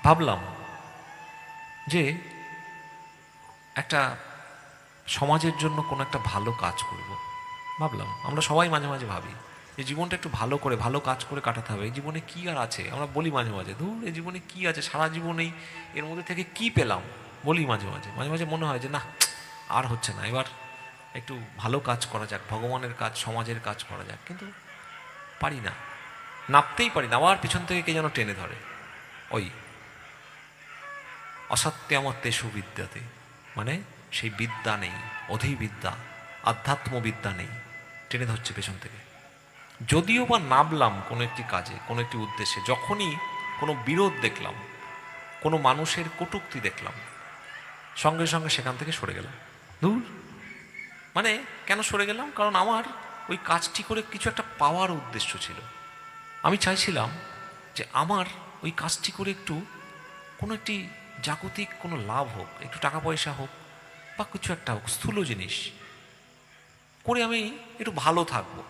ভাবলাম যে একটা সমাজের জন্য কোনো একটা ভালো কাজ করব। ভাবলাম, আমরা সবাই মাঝে মাঝে ভাবি যে জীবনটা একটু ভালো করে ভালো কাজ করে কাটাতে হবে। এই জীবনে কী আর আছে? আমরা বলি মাঝে মাঝে, ধুর এই জীবনে কী আছে, সারা জীবনেই এর মধ্যে থেকে কী পেলাম, বলি মাঝে মাঝে মাঝে মাঝে মনে হয় যে না, আর হচ্ছে না, এবার একটু ভালো কাজ করা যাক, ভগবানের কাজ, সমাজের কাজ করা যাক। কিন্তু পারি না, নাপতেই পারি না। আবার পিছন থেকে কে যেন টেনে ধরে, ওই অসত্যমত্তে সুবিদ্যাতে, মানে সেই বিদ্যা নেই, অধিবিদ্যা, আধ্যাত্মবিদ্যা নেই, টেনে ধরছে পেছন থেকে। যদিও বা নামলাম কোনো একটি কাজে, কোনো একটি উদ্দেশ্যে, যখনই কোনো বিরোধ দেখলাম, কোনো মানুষের কটূক্তি দেখলাম, সঙ্গে সঙ্গে সেখান থেকে সরে গেলাম। দূর, মানে কেন সরে গেলাম? কারণ আমার ওই কাজটি করে কিছু একটা পাওয়ার উদ্দেশ্য ছিল। আমি চাইছিলাম যে আমার ওই কাজটি করে একটু কোনো একটি জাগতিক কোনো লাভ হোক, একটু টাকা পয়সা হোক বা কিছু একটা হোক, স্থূল জিনিস করে আমি একটু ভালো থাকবো।